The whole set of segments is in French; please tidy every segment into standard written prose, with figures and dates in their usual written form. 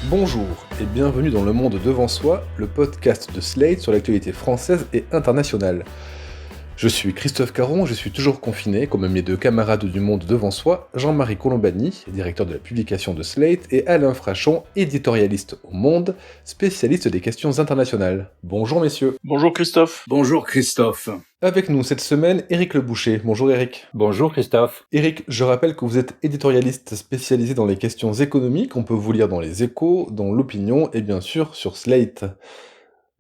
Bonjour et bienvenue dans Le Monde Devant Soi, le podcast de Slate sur l'actualité française et internationale. Je suis Christophe Caron, je suis toujours confiné, comme mes deux camarades du Monde Devant Soi, Jean-Marie Colombani, directeur de la publication de Slate, et Alain Frachon, éditorialiste au Monde, spécialiste des questions internationales. Bonjour messieurs. Bonjour Christophe. Bonjour Christophe. Avec nous cette semaine, Éric Le Boucher. Bonjour Éric. Bonjour Christophe. Éric, je rappelle que vous êtes éditorialiste spécialisé dans les questions économiques, on peut vous lire dans Les Échos, dans L'Opinion et bien sûr sur Slate.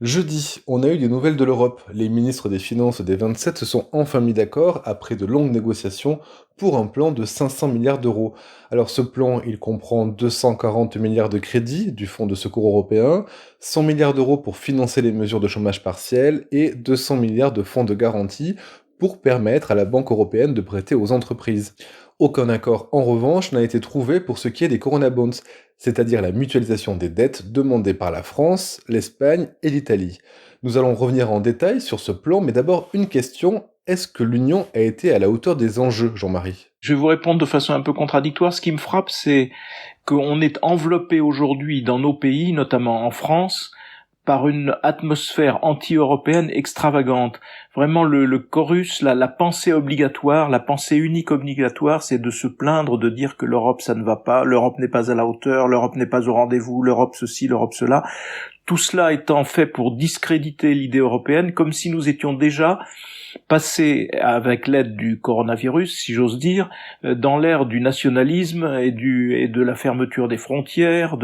Jeudi, on a eu des nouvelles de l'Europe. Les ministres des Finances des 27 se sont enfin mis d'accord après de longues négociations pour un plan de 500 milliards d'euros. Alors ce plan, il comprend 240 milliards de crédits du Fonds de secours européen, 100 milliards d'euros pour financer les mesures de chômage partiel et 200 milliards de fonds de garantie pour permettre à la Banque européenne de prêter aux entreprises. Aucun accord, en revanche, n'a été trouvé pour ce qui est des Corona Bonds, c'est-à-dire la mutualisation des dettes demandées par la France, l'Espagne et l'Italie. Nous allons revenir en détail sur ce plan, mais d'abord une question, est-ce que l'Union a été à la hauteur des enjeux, Jean-Marie ? Je vais vous répondre de façon un peu contradictoire. Ce qui me frappe, c'est qu'on est enveloppé aujourd'hui dans nos pays, notamment en France, par une atmosphère anti-européenne extravagante. Vraiment, le chorus, la pensée obligatoire, la pensée unique obligatoire, c'est de se plaindre, de dire que l'Europe, ça ne va pas, l'Europe n'est pas à la hauteur, l'Europe n'est pas au rendez-vous, l'Europe ceci, l'Europe cela. Tout cela étant fait pour discréditer l'idée européenne, comme si nous étions déjà passés, avec l'aide du coronavirus, si j'ose dire, dans l'ère du nationalisme et de la fermeture des frontières,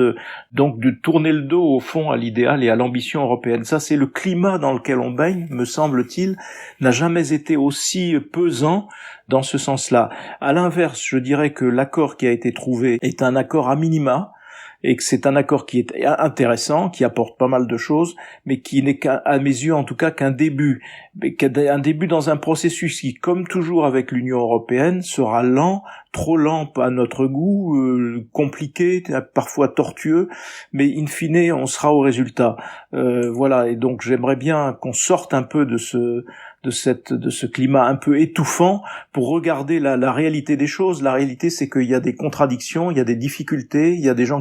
donc de tourner le dos au fond à l'idéal et à l'ambition européenne. Ça, c'est le climat dans lequel on baigne, me semble-t-il, n'a jamais été aussi pesant dans ce sens-là. À l'inverse, je dirais que l'accord qui a été trouvé est un accord à minima, et que c'est un accord qui est intéressant, qui apporte pas mal de choses, mais qui n'est qu'à mes yeux en tout cas qu'un début, mais un début dans un processus qui, comme toujours avec l'Union européenne, sera lent, trop lent à notre goût, compliqué, parfois tortueux, mais in fine on sera au résultat. Voilà, et donc j'aimerais bien qu'on sorte un peu de ce climat un peu étouffant pour regarder la réalité des choses. La réalité, c'est qu'il y a des contradictions, il y a des difficultés, il y a des gens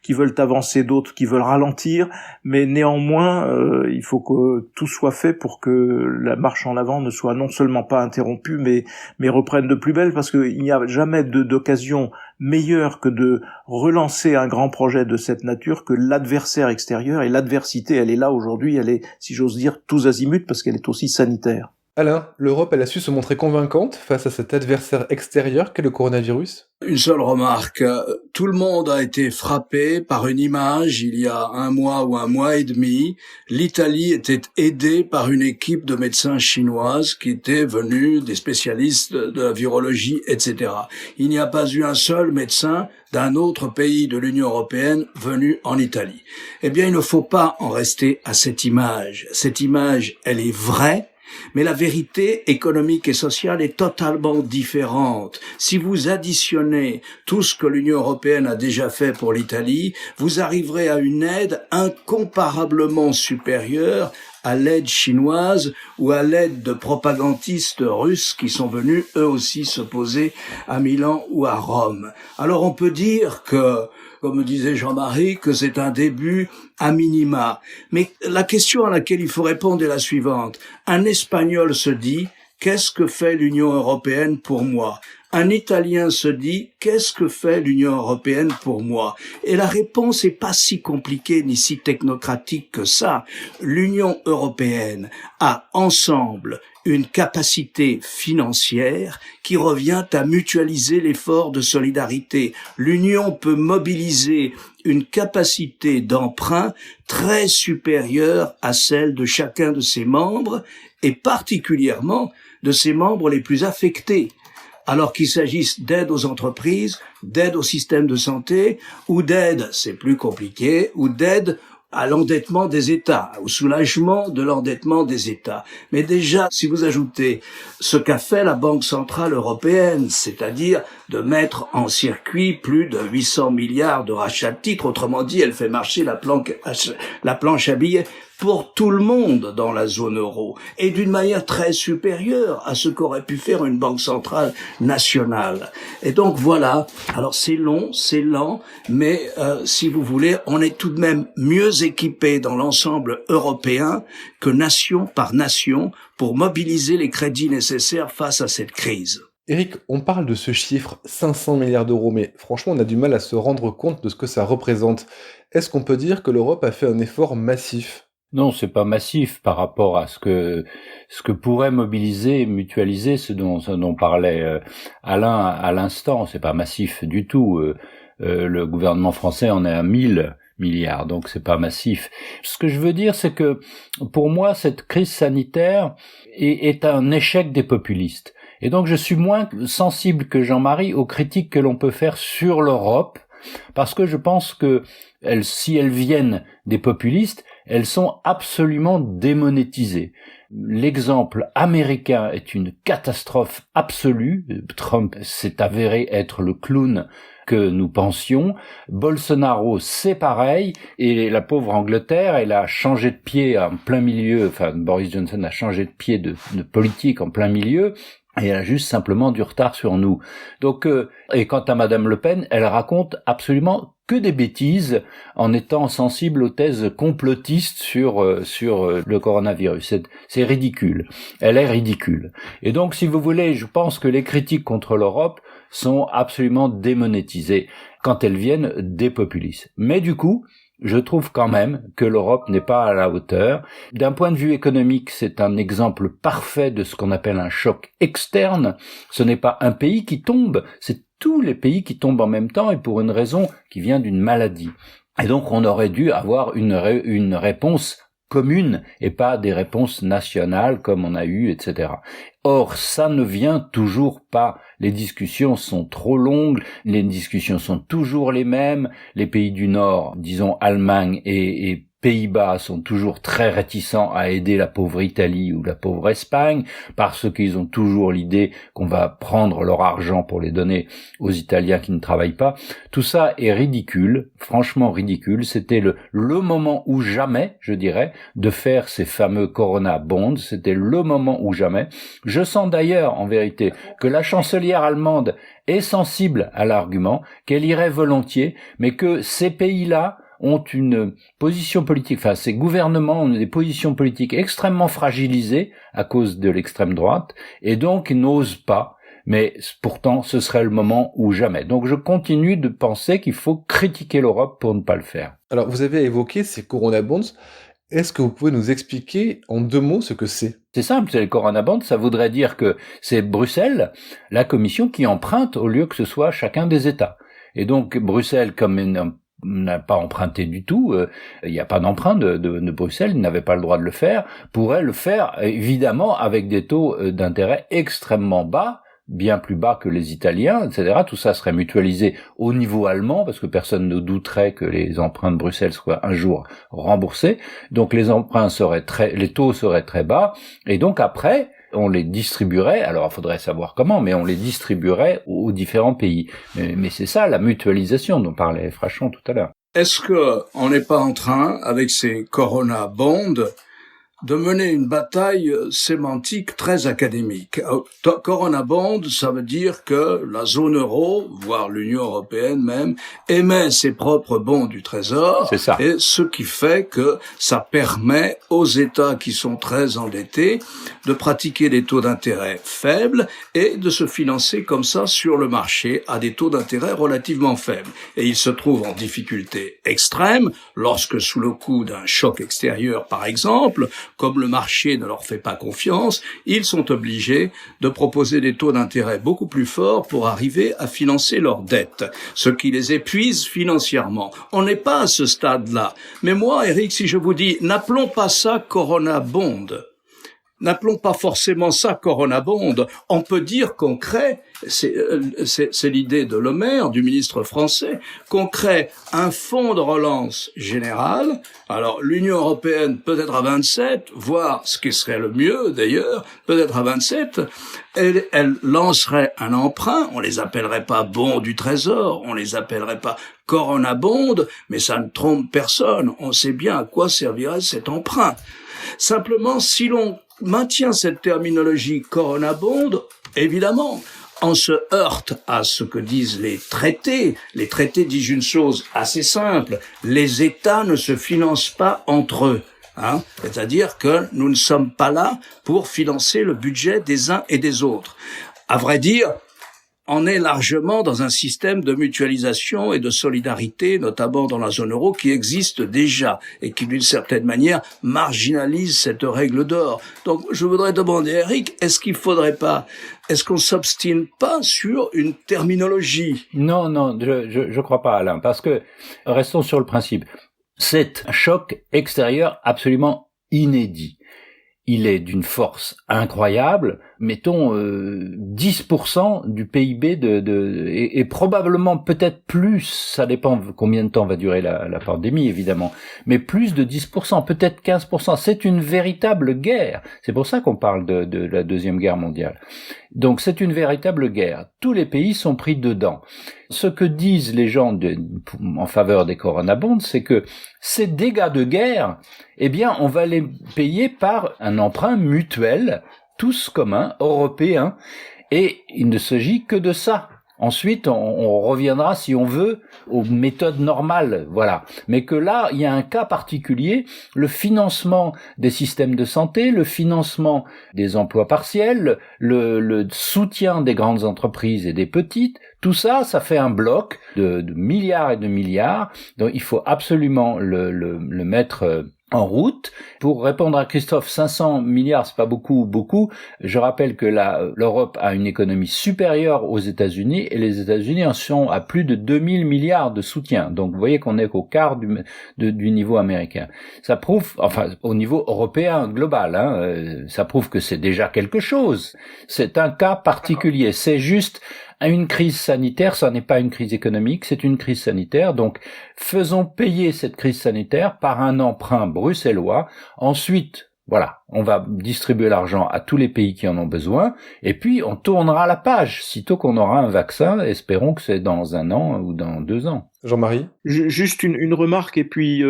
qui veulent avancer, d'autres qui veulent ralentir, mais néanmoins, il faut que tout soit fait pour que la marche en avant ne soit non seulement pas interrompue, mais reprenne de plus belle, parce qu'il n'y a jamais d'occasion meilleure que de relancer un grand projet de cette nature que l'adversaire extérieur, et l'adversité, elle est là aujourd'hui, elle est, si j'ose dire, tous azimuts, parce qu'elle est aussi sanitaire. Alain, l'Europe, elle a su se montrer convaincante face à cet adversaire extérieur qu'est le coronavirus ? Une seule remarque, tout le monde a été frappé par une image il y a un mois ou un mois et demi. L'Italie était aidée par une équipe de médecins chinoises qui étaient venus, des spécialistes de la virologie, etc. Il n'y a pas eu un seul médecin d'un autre pays de l'Union européenne venu en Italie. Eh bien, il ne faut pas en rester à cette image. Cette image, elle est vraie. Mais la vérité économique et sociale est totalement différente. Si vous additionnez tout ce que l'Union européenne a déjà fait pour l'Italie, vous arriverez à une aide incomparablement supérieure à l'aide chinoise ou à l'aide de propagandistes russes qui sont venus eux aussi s'opposer à Milan ou à Rome. Alors on peut dire que, comme disait Jean-Marie, que c'est un début à minima. Mais la question à laquelle il faut répondre est la suivante. Un Espagnol se dit, qu'est-ce que fait l'Union européenne pour moi ? Un Italien se dit, qu'est-ce que fait l'Union européenne pour moi ? Et la réponse n'est pas si compliquée ni si technocratique que ça. L'Union européenne a ensemble une capacité financière qui revient à mutualiser l'effort de solidarité. L'Union peut mobiliser une capacité d'emprunt très supérieure à celle de chacun de ses membres, et particulièrement de ses membres les plus affectés. Alors qu'il s'agisse d'aide aux entreprises, d'aide au système de santé, ou d'aide, c'est plus compliqué, ou d'aide à l'endettement des États, au soulagement de l'endettement des États. Mais déjà, si vous ajoutez ce qu'a fait la Banque centrale européenne, c'est-à-dire de mettre en circuit plus de 800 milliards de rachats de titres, autrement dit, elle fait marcher la planche à billets pour tout le monde dans la zone euro et d'une manière très supérieure à ce qu'aurait pu faire une banque centrale nationale. Et donc voilà, alors c'est long, c'est lent, mais si vous voulez, on est tout de même mieux équipé dans l'ensemble européen que nation par nation pour mobiliser les crédits nécessaires face à cette crise. Eric, on parle de ce chiffre 500 milliards d'euros, mais franchement, on a du mal à se rendre compte de ce que ça représente. Est-ce qu'on peut dire que l'Europe a fait un effort massif ? Non, c'est pas massif par rapport à ce que pourrait mobiliser, mutualiser, ce dont parlait Alain à l'instant. C'est pas massif du tout. Le gouvernement français en est à 1000 milliards, donc c'est pas massif. Ce que je veux dire, c'est que pour moi, cette crise sanitaire est un échec des populistes. Et donc je suis moins sensible que Jean-Marie aux critiques que l'on peut faire sur l'Europe, parce que je pense que si elles viennent des populistes, elles sont absolument démonétisées. L'exemple américain est une catastrophe absolue. Trump s'est avéré être le clown que nous pensions. Bolsonaro, c'est pareil. Et la pauvre Angleterre, elle a changé de pied en plein milieu, enfin Boris Johnson a changé de pied de politique en plein milieu. Et elle a juste simplement du retard sur nous. Donc, et quant à Madame Le Pen, elle raconte absolument que des bêtises en étant sensible aux thèses complotistes sur le coronavirus. C'est ridicule. Elle est ridicule. Et donc, si vous voulez, je pense que les critiques contre l'Europe sont absolument démonétisées quand elles viennent des populistes. Mais du coup, je trouve quand même que l'Europe n'est pas à la hauteur. D'un point de vue économique, c'est un exemple parfait de ce qu'on appelle un choc externe. Ce n'est pas un pays qui tombe, c'est tous les pays qui tombent en même temps et pour une raison qui vient d'une maladie. Et donc on aurait dû avoir une réponse commune et pas des réponses nationales comme on a eu, etc. Or, ça ne vient toujours pas. Les discussions sont trop longues, les discussions sont toujours les mêmes. Les pays du Nord, disons Allemagne et Pays-Bas, sont toujours très réticents à aider la pauvre Italie ou la pauvre Espagne, parce qu'ils ont toujours l'idée qu'on va prendre leur argent pour les donner aux Italiens qui ne travaillent pas. Tout ça est ridicule, franchement ridicule. C'était le moment ou jamais, je dirais, de faire ces fameux Corona Bonds. C'était le moment ou jamais. Je sens d'ailleurs, en vérité, que la chancelière allemande est sensible à l'argument, qu'elle irait volontiers, mais que ces pays-là ont une position politique, enfin ces gouvernements ont des positions politiques extrêmement fragilisées à cause de l'extrême droite, et donc n'osent pas, mais pourtant ce serait le moment ou jamais. Donc je continue de penser qu'il faut critiquer l'Europe pour ne pas le faire. Alors vous avez évoqué ces Corona Bonds. Est-ce que vous pouvez nous expliquer en 2 mots ce que c'est ? C'est simple, c'est le Corona Bond, ça voudrait dire que c'est Bruxelles, la Commission, qui emprunte au lieu que ce soit chacun des États. Et donc Bruxelles, comme n'a pas emprunté du tout, il n'y a pas d'emprunt de Bruxelles, il n'avait pas le droit de le faire, pourrait le faire évidemment avec des taux d'intérêt extrêmement bas, bien plus bas que les Italiens, etc. Tout ça serait mutualisé au niveau allemand, parce que personne ne douterait que les emprunts de Bruxelles soient un jour remboursés. Donc les taux seraient très bas, et donc après, on les distribuerait, alors il faudrait savoir comment, mais on les distribuerait aux différents pays. Mais c'est ça la mutualisation dont parlait Frachon tout à l'heure. Est-ce que on n'est pas en train, avec ces Corona Bonds, de mener une bataille sémantique très académique? Corona Bond, ça veut dire que la zone euro, voire l'Union européenne même, émet ses propres bons du Trésor. C'est ça. Et ce qui fait que ça permet aux États qui sont très endettés de pratiquer des taux d'intérêt faibles et de se financer comme ça sur le marché à des taux d'intérêt relativement faibles. Et ils se trouvent en difficulté extrême lorsque, sous le coup d'un choc extérieur par exemple, comme le marché ne leur fait pas confiance, ils sont obligés de proposer des taux d'intérêt beaucoup plus forts pour arriver à financer leurs dettes, ce qui les épuise financièrement. On n'est pas à ce stade-là. Mais moi, Eric, si je vous dis, n'appelons pas ça Corona Bond, N'appelons pas forcément ça Corona Bond. On peut dire qu'on crée, c'est l'idée de Le Maire, du ministre français, qu'on crée un fonds de relance général. Alors l'Union européenne peut-être à 27, voire ce qui serait le mieux d'ailleurs, peut-être à 27, elle lancerait un emprunt. On les appellerait pas bons du Trésor, on les appellerait pas Corona Bond, mais ça ne trompe personne. On sait bien à quoi servirait cet emprunt. Simplement, si l'on maintient cette terminologie Corona Bond, évidemment, on se heurte à ce que disent les traités. Les traités disent une chose assez simple. Les États ne se financent pas entre eux. C'est-à-dire que nous ne sommes pas là pour financer le budget des uns et des autres. À vrai dire, on est largement dans un système de mutualisation et de solidarité, notamment dans la zone euro, qui existe déjà et qui, d'une certaine manière, marginalise cette règle d'or. Donc, je voudrais demander à Eric, est-ce qu'on s'obstine pas sur une terminologie? Non, je crois pas, Alain, parce que, restons sur le principe. C'est un choc extérieur absolument inédit. Il est d'une force incroyable, mettons 10% du PIB et probablement peut-être plus, ça dépend combien de temps va durer la pandémie évidemment, mais plus de 10%, peut-être 15%, c'est une véritable guerre. C'est pour ça qu'on parle de la Deuxième Guerre mondiale. Donc c'est une véritable guerre. Tous les pays sont pris dedans. Ce que disent les gens en faveur des Corona Bonds, c'est que ces dégâts de guerre, eh bien, on va les payer par un emprunt mutuel, tous communs, européens, et il ne s'agit que de ça. Ensuite, on reviendra, si on veut, aux méthodes normales, voilà. Mais que là, il y a un cas particulier, le financement des systèmes de santé, le financement des emplois partiels, le soutien des grandes entreprises et des petites, tout ça, ça fait un bloc de milliards et de milliards. Donc, il faut absolument le mettre en route. Pour répondre à Christophe, 500 milliards, c'est pas beaucoup. Je rappelle que l'Europe a une économie supérieure aux États-Unis et les États-Unis en sont à plus de 2000 milliards de soutien. Donc, vous voyez qu'on est qu'au quart du niveau américain. Ça prouve, enfin, au niveau européen global, ça prouve que c'est déjà quelque chose. C'est un cas particulier. C'est juste une crise sanitaire, ça n'est pas une crise économique, c'est une crise sanitaire. Donc, faisons payer cette crise sanitaire par un emprunt bruxellois. Ensuite, voilà, on va distribuer l'argent à tous les pays qui en ont besoin, et puis on tournera la page, sitôt qu'on aura un vaccin, espérons que c'est dans 1 an ou dans 2 ans. Jean-Marie? Juste une remarque, et puis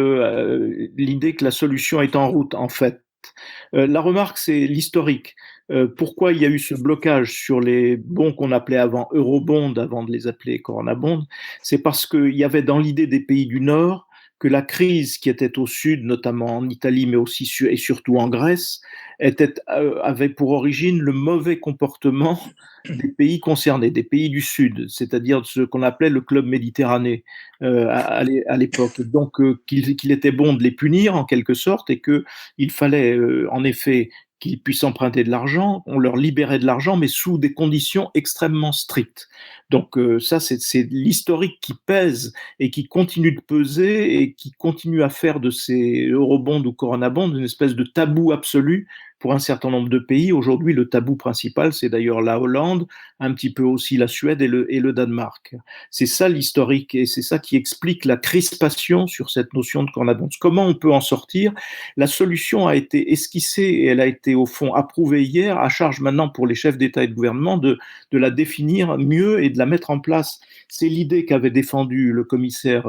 l'idée que la solution est en route, en fait. La remarque, c'est l'historique. Pourquoi il y a eu ce blocage sur les bons qu'on appelait avant Eurobonds, avant de les appeler Corona Bonds? C'est parce qu'il y avait dans l'idée des pays du Nord que la crise qui était au sud, notamment en Italie, mais aussi et surtout en Grèce, avait pour origine le mauvais comportement des pays concernés, des pays du Sud, c'est-à-dire ce qu'on appelait le club méditerranéen à l'époque. Donc qu'il était bon de les punir en quelque sorte et qu'il fallait en effet qu'ils puissent emprunter de l'argent, on leur libérait de l'argent, mais sous des conditions extrêmement strictes. Donc ça, c'est l'historique qui pèse et qui continue de peser et qui continue à faire de ces eurobonds ou corona bonds une espèce de tabou absolu pour un certain nombre de pays. Aujourd'hui, le tabou principal, c'est d'ailleurs la Hollande, un petit peu aussi la Suède et le Danemark. C'est ça l'historique et c'est ça qui explique la crispation sur cette notion de corona bonds. Comment on peut en sortir? La solution a été esquissée et elle a été au fond approuvée hier, à charge maintenant pour les chefs d'État et de gouvernement de la définir mieux et de la mettre en place. C'est l'idée qu'avait défendue le commissaire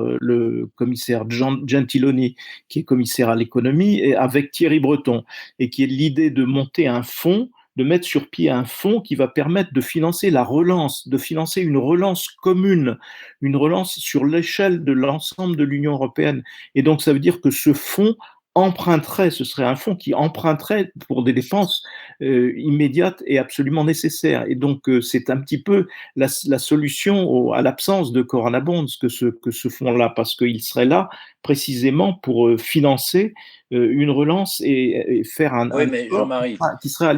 Gentiloni, qui est commissaire à l'économie, et avec Thierry Breton, et qui est l'idée de monter un fonds, de mettre sur pied un fonds qui va permettre de financer la relance, de financer une relance commune, une relance sur l'échelle de l'ensemble de l'Union européenne. Et donc ça veut dire que ce fonds emprunterait, ce serait un fonds qui emprunterait pour des dépenses immédiates et absolument nécessaires. Et donc c'est un petit peu la solution à l'absence de Corona Bonds que ce fonds-là, parce qu'il serait là précisément pour financer une relance et faire Oui, mais Jean-Marie, qui serait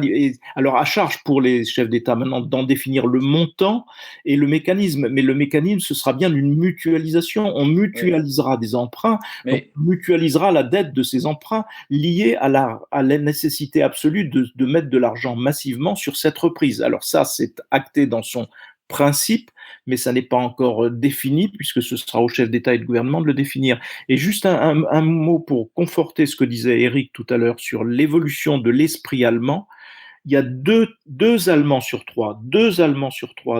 alors à charge pour les chefs d'État maintenant d'en définir le montant et le mécanisme. Mais le mécanisme, ce sera bien une mutualisation. On mutualisera des emprunts, donc on mutualisera la dette de ces emprunts liée à la nécessité absolue de mettre de l'argent massivement sur cette reprise. Alors ça, c'est acté dans son principe, mais ça n'est pas encore défini, puisque ce sera au chef d'État et de gouvernement de le définir. Et juste un mot pour conforter ce que disait Éric tout à l'heure sur l'évolution de l'esprit allemand. Il y a deux Allemands sur trois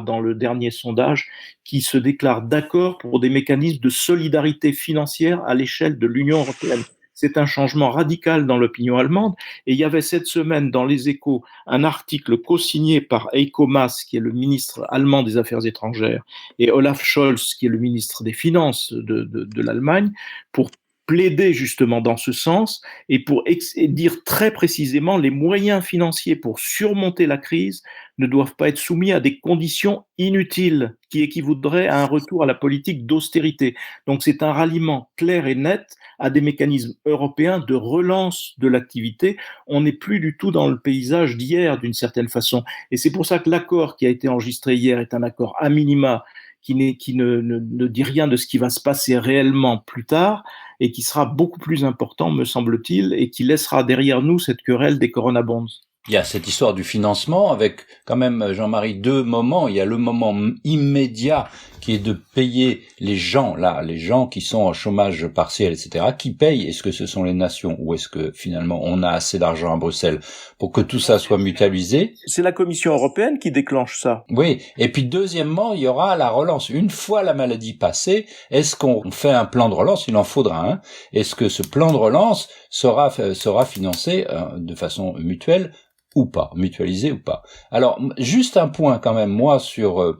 dans le dernier sondage qui se déclarent d'accord pour des mécanismes de solidarité financière à l'échelle de l'Union européenne. C'est un changement radical dans l'opinion allemande. Et il y avait cette semaine dans Les Échos un article co-signé par Heiko Maas, qui est le ministre allemand des Affaires étrangères, et Olaf Scholz, qui est le ministre des Finances de l'Allemagne, pour plaider justement dans ce sens et pour dire très précisément les moyens financiers pour surmonter la crise ne doivent pas être soumis à des conditions inutiles qui équivaudraient à un retour à la politique d'austérité. Donc c'est un ralliement clair et net à des mécanismes européens de relance de l'activité. On n'est plus du tout dans le paysage d'hier d'une certaine façon. Et c'est pour ça que l'accord qui a été enregistré hier est un accord à minima qui ne dit rien de ce qui va se passer réellement plus tard et qui sera beaucoup plus important, me semble-t-il, et qui laissera derrière nous cette querelle des Corona Bonds. Il y a cette histoire du financement avec quand même, Jean-Marie, deux moments. Il y a le moment immédiat qui est de payer les gens qui sont en chômage partiel, etc. Qui payent? Est-ce que ce sont les nations ou est-ce que finalement on a assez d'argent à Bruxelles pour que tout ça soit mutualisé? C'est la Commission européenne qui déclenche ça. Oui. Et puis deuxièmement, il y aura la relance. Une fois la maladie passée, est-ce qu'on fait un plan de relance? Il en faudra un. Est-ce que ce plan de relance sera financé de façon mutuelle ou pas, mutualisé ou pas. Alors, juste un point quand même, moi, sur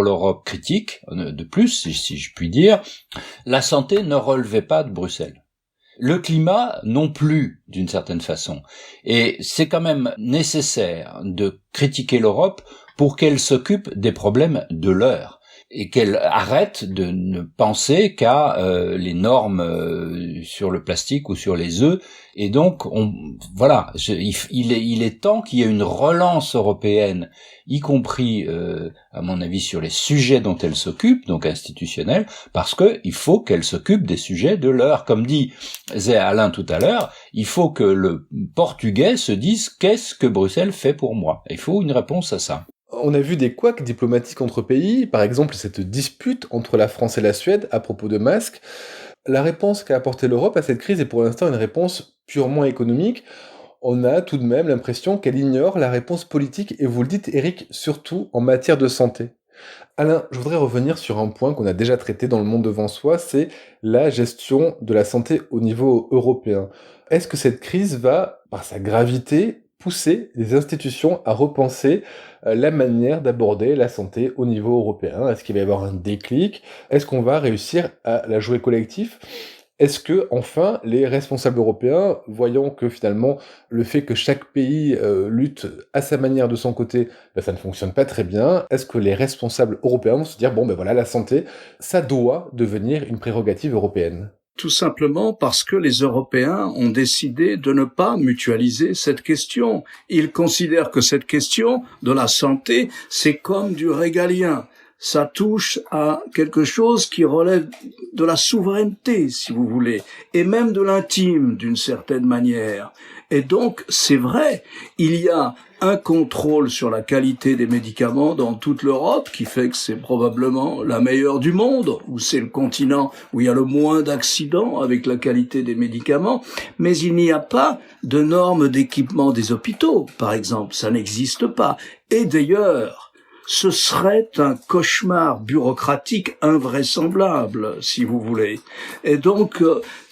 l'Europe critique, de plus, si je puis dire, la santé ne relevait pas de Bruxelles. Le climat non plus, d'une certaine façon. Et c'est quand même nécessaire de critiquer l'Europe pour qu'elle s'occupe des problèmes de l'heure. Et qu'elle arrête de ne penser qu'à les normes sur le plastique ou sur les œufs. Et donc, il est temps qu'il y ait une relance européenne, y compris, à mon avis, sur les sujets dont elle s'occupe, donc institutionnels, parce que il faut qu'elle s'occupe des sujets de l'heure. Comme disait Alain tout à l'heure, il faut que le Portugais se dise « Qu'est-ce que Bruxelles fait pour moi ?» Il faut une réponse à ça. On a vu des couacs diplomatiques entre pays, par exemple cette dispute entre la France et la Suède à propos de masques. La réponse qu'a apportée l'Europe à cette crise est pour l'instant une réponse purement économique. On a tout de même l'impression qu'elle ignore la réponse politique, et vous le dites Éric, surtout en matière de santé. Alain, je voudrais revenir sur un point qu'on a déjà traité dans Le Monde devant soi, c'est la gestion de la santé au niveau européen. Est-ce que cette crise va, par sa gravité, pousser les institutions à repenser la manière d'aborder la santé au niveau européen? Est-ce qu'il va y avoir un déclic? Est-ce qu'on va réussir à la jouer collectif? Est-ce que, enfin, les responsables européens, voyant que finalement, le fait que chaque pays lutte à sa manière de son côté, ça ne fonctionne pas très bien, est-ce que les responsables européens vont se dire, la santé, ça doit devenir une prérogative européenne? Tout simplement parce que les Européens ont décidé de ne pas mutualiser cette question. Ils considèrent que cette question de la santé, c'est comme du régalien. Ça touche à quelque chose qui relève de la souveraineté, si vous voulez, et même de l'intime, d'une certaine manière. Et donc, c'est vrai, il y a un contrôle sur la qualité des médicaments dans toute l'Europe qui fait que c'est probablement la meilleure du monde, où c'est le continent où il y a le moins d'accidents avec la qualité des médicaments, mais il n'y a pas de normes d'équipement des hôpitaux, par exemple, ça n'existe pas. Et d'ailleurs, ce serait un cauchemar bureaucratique invraisemblable, si vous voulez. Et donc,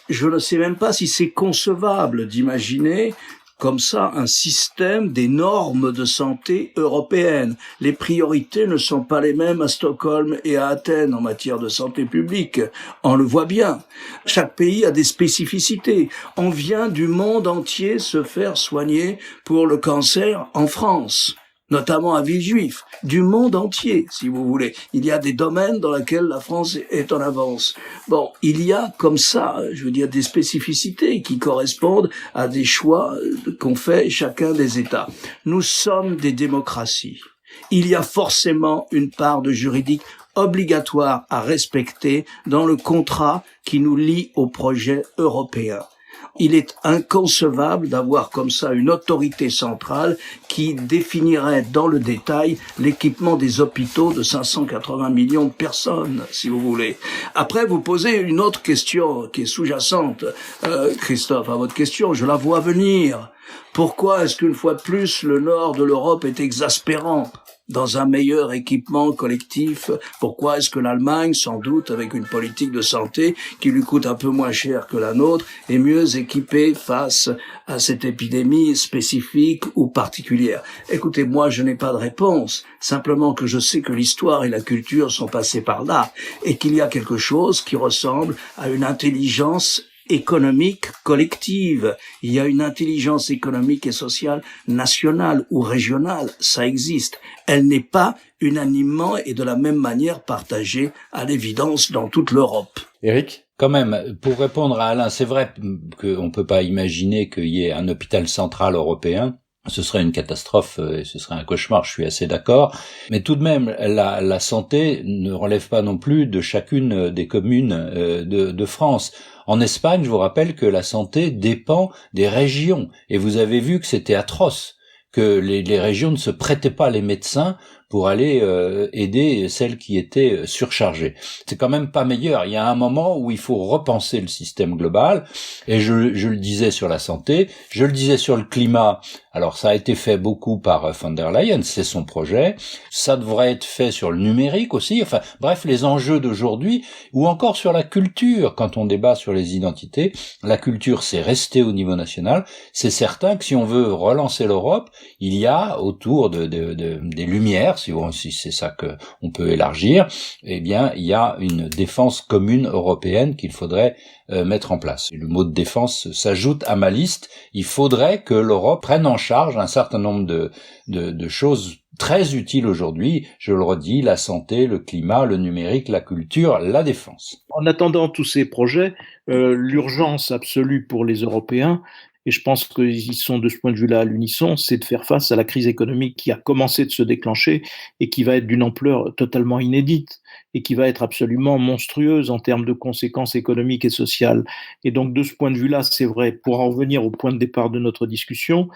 je ne sais même pas si c'est concevable d'imaginer comme ça un système des normes de santé européennes. Les priorités ne sont pas les mêmes à Stockholm et à Athènes en matière de santé publique. On le voit bien. Chaque pays a des spécificités. On vient du monde entier se faire soigner pour le cancer en France. notamment à Villejuif, du monde entier, si vous voulez. Il y a des domaines dans lesquels la France est en avance. Bon, il y a comme ça, je veux dire, des spécificités qui correspondent à des choix qu'ont fait chacun des États. Nous sommes des démocraties. Il y a forcément une part de juridique obligatoire à respecter dans le contrat qui nous lie au projet européen. Il est inconcevable d'avoir comme ça une autorité centrale qui définirait dans le détail l'équipement des hôpitaux de 580 millions de personnes, si vous voulez. Après, vous posez une autre question qui est sous-jacente, Christophe, à votre question, je la vois venir. Pourquoi est-ce qu'une fois de plus, le nord de l'Europe est exaspérant dans un meilleur équipement collectif? Pourquoi est-ce que l'Allemagne, sans doute avec une politique de santé qui lui coûte un peu moins cher que la nôtre, est mieux équipée face à cette épidémie spécifique ou particulière? Écoutez, moi je n'ai pas de réponse, simplement que je sais que l'histoire et la culture sont passées par là et qu'il y a quelque chose qui ressemble à une intelligence économique collective. Il y a une intelligence économique et sociale nationale ou régionale, ça existe. Elle n'est pas unanimement et de la même manière partagée à l'évidence dans toute l'Europe. Éric ? Quand même, pour répondre à Alain, c'est vrai qu'on peut pas imaginer qu'il y ait un hôpital central européen. Ce serait une catastrophe et ce serait un cauchemar, je suis assez d'accord. Mais tout de même, la santé ne relève pas non plus de chacune des communes de France. En Espagne, je vous rappelle que la santé dépend des régions. Et vous avez vu que c'était atroce, que les régions ne se prêtaient pas les médecins pour aller aider celles qui étaient surchargées. C'est quand même pas meilleur. Il y a un moment où il faut repenser le système global. Et je le disais sur la santé, je le disais sur le climat. Alors ça a été fait beaucoup par von der Leyen, c'est son projet. Ça devrait être fait sur le numérique aussi. Enfin, bref, les enjeux d'aujourd'hui, ou encore sur la culture. Quand on débat sur les identités, la culture, c'est resté au niveau national. C'est certain que si on veut relancer l'Europe, il y a autour des lumières, si c'est ça que on peut élargir, eh bien, il y a une défense commune européenne qu'il faudrait mettre en place. Et le mot de défense s'ajoute à ma liste. Il faudrait que l'Europe prenne en charge un certain nombre de choses très utiles aujourd'hui. Je le redis, la santé, le climat, le numérique, la culture, la défense. En attendant tous ces projets, l'urgence absolue pour les Européens, et je pense qu'ils sont de ce point de vue-là à l'unisson, c'est de faire face à la crise économique qui a commencé de se déclencher et qui va être d'une ampleur totalement inédite et qui va être absolument monstrueuse en termes de conséquences économiques et sociales. Et donc de ce point de vue-là, c'est vrai, pour en revenir au point de départ de notre discussion,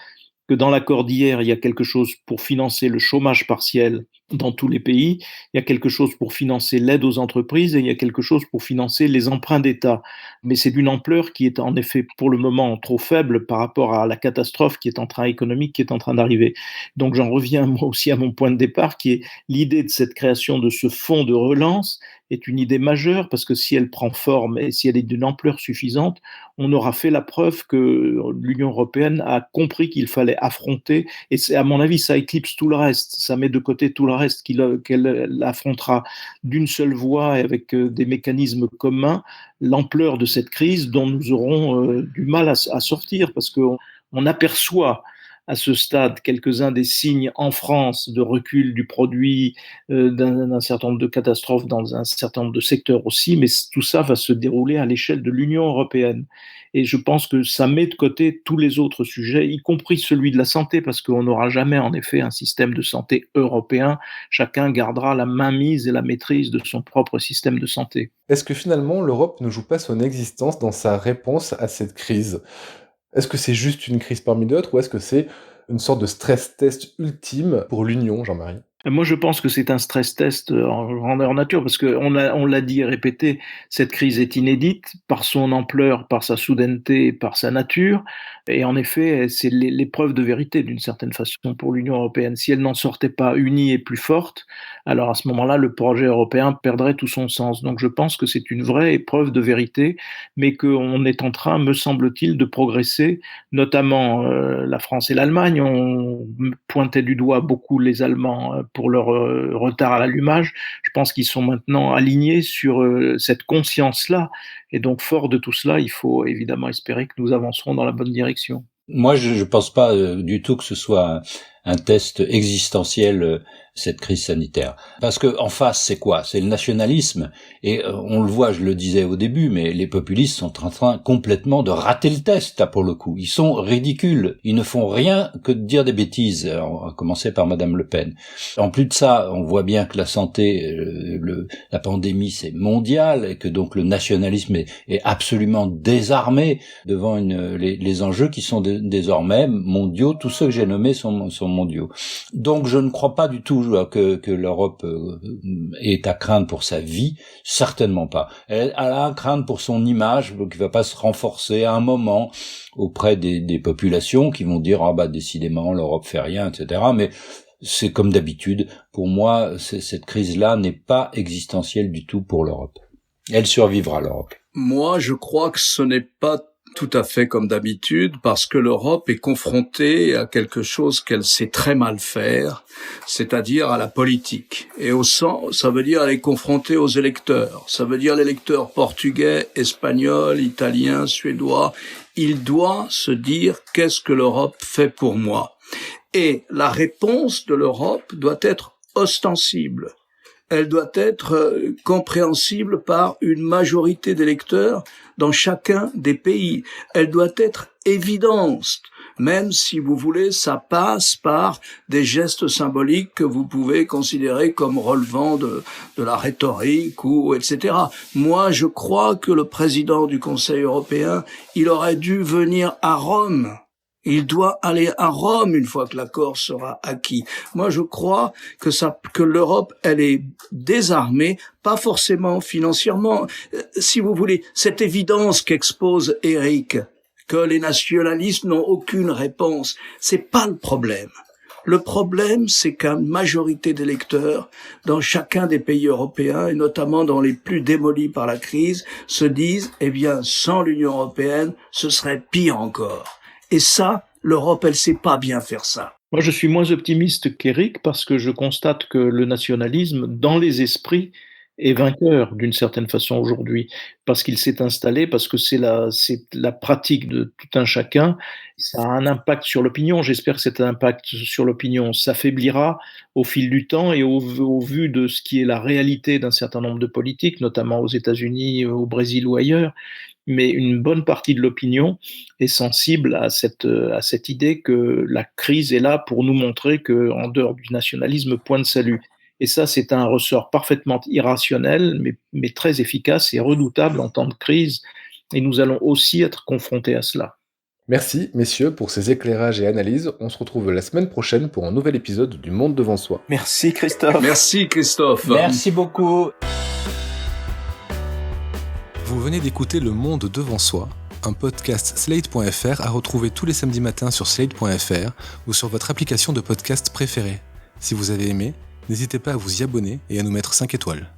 que dans l'accord d'hier, il y a quelque chose pour financer le chômage partiel dans tous les pays, il y a quelque chose pour financer l'aide aux entreprises et il y a quelque chose pour financer les emprunts d'État. Mais c'est d'une ampleur qui est en effet pour le moment trop faible par rapport à la catastrophe économique qui est en train d'arriver. Donc j'en reviens moi aussi à mon point de départ qui est l'idée de cette création de ce fonds de relance est une idée majeure parce que si elle prend forme et si elle est d'une ampleur suffisante, on aura fait la preuve que l'Union européenne a compris qu'il fallait affronter, et à mon avis ça éclipse tout le reste, ça met de côté tout le reste qu'elle affrontera d'une seule voix et avec des mécanismes communs l'ampleur de cette crise dont nous aurons du mal à sortir parce qu'on aperçoit à ce stade quelques-uns des signes en France de recul du produit, d'un certain nombre de catastrophes dans un certain nombre de secteurs aussi, mais tout ça va se dérouler à l'échelle de l'Union européenne. Et je pense que ça met de côté tous les autres sujets, y compris celui de la santé, parce qu'on n'aura jamais en effet un système de santé européen. Chacun gardera la mainmise et la maîtrise de son propre système de santé. Est-ce que finalement l'Europe ne joue pas son existence dans sa réponse à cette crise ? Est-ce que c'est juste une crise parmi d'autres ou est-ce que c'est une sorte de stress test ultime pour l'Union, Jean-Marie ? Moi, je pense que c'est un stress test en grandeur nature, parce qu'on l'a dit et répété, cette crise est inédite par son ampleur, par sa soudaineté, par sa nature. Et en effet, c'est l'épreuve de vérité d'une certaine façon pour l'Union européenne. Si elle n'en sortait pas unie et plus forte, alors à ce moment-là, le projet européen perdrait tout son sens. Donc je pense que c'est une vraie épreuve de vérité, mais qu'on est en train, me semble-t-il, de progresser, notamment la France et l'Allemagne. On pointait du doigt beaucoup les Allemands pour leur retard à l'allumage. Je pense qu'ils sont maintenant alignés sur cette conscience-là. Et donc, fort de tout cela, il faut évidemment espérer que nous avancerons dans la bonne direction. Moi, je pense pas du tout que ce soit un test existentiel, cette crise sanitaire. Parce que en face, c'est quoi? C'est le nationalisme. Et on le voit, je le disais au début, mais les populistes sont en train complètement de rater le test, là, pour le coup. Ils sont ridicules. Ils ne font rien que de dire des bêtises, à commencer par Madame Le Pen. En plus de ça, on voit bien que la santé, la pandémie, c'est mondial, et que donc le nationalisme est absolument désarmé devant les enjeux qui sont désormais mondiaux. Tous ceux que j'ai nommés sont mondiaux. Donc je ne crois pas du tout que l'Europe est à craindre pour sa vie, certainement pas. Elle a à craindre pour son image, qui va pas se renforcer à un moment auprès des populations qui vont dire décidément l'Europe fait rien, etc. Mais c'est comme d'habitude. Pour moi, cette crise-là n'est pas existentielle du tout pour l'Europe. Elle survivra, l'Europe. Moi, je crois que ce n'est pas tout à fait comme d'habitude, parce que l'Europe est confrontée à quelque chose qu'elle sait très mal faire, c'est-à-dire à la politique. Et au sens, ça veut dire elle est confrontée aux électeurs. Ça veut dire l'électeur portugais, espagnol, italien, suédois. Il doit se dire qu'est-ce que l'Europe fait pour moi. Et la réponse de l'Europe doit être ostensible. Elle doit être compréhensible par une majorité d'électeurs dans chacun des pays. Elle doit être évidente, même si vous voulez, ça passe par des gestes symboliques que vous pouvez considérer comme relevant de la rhétorique ou etc. Moi, je crois que le président du Conseil européen, il aurait dû venir à Rome. Il doit aller à Rome une fois que l'accord sera acquis. Moi, je crois que l'Europe, elle est désarmée, pas forcément financièrement. Si vous voulez, cette évidence qu'expose Eric, que les nationalistes n'ont aucune réponse, c'est pas le problème. Le problème, c'est qu'une majorité d'électeurs, dans chacun des pays européens, et notamment dans les plus démolis par la crise, se disent, sans l'Union européenne, ce serait pire encore. Et ça, l'Europe, elle sait pas bien faire ça. Moi, je suis moins optimiste qu'Éric parce que je constate que le nationalisme, dans les esprits, est vainqueur d'une certaine façon aujourd'hui, parce qu'il s'est installé, parce que c'est la pratique de tout un chacun. Ça a un impact sur l'opinion. J'espère que cet impact sur l'opinion s'affaiblira au fil du temps et au vu de ce qui est la réalité d'un certain nombre de politiques, notamment aux États-Unis, au Brésil ou ailleurs. Mais une bonne partie de l'opinion est sensible à cette idée que la crise est là pour nous montrer qu'en dehors du nationalisme, point de salut. Et ça, c'est un ressort parfaitement irrationnel, mais très efficace et redoutable en temps de crise. Et nous allons aussi être confrontés à cela. Merci, messieurs, pour ces éclairages et analyses. On se retrouve la semaine prochaine pour un nouvel épisode du Monde devant soi. Merci, Christophe. Merci, Christophe. Merci beaucoup. Vous venez d'écouter Le Monde devant soi, un podcast Slate.fr à retrouver tous les samedis matins sur Slate.fr ou sur votre application de podcast préférée. Si vous avez aimé, n'hésitez pas à vous y abonner et à nous mettre 5 étoiles.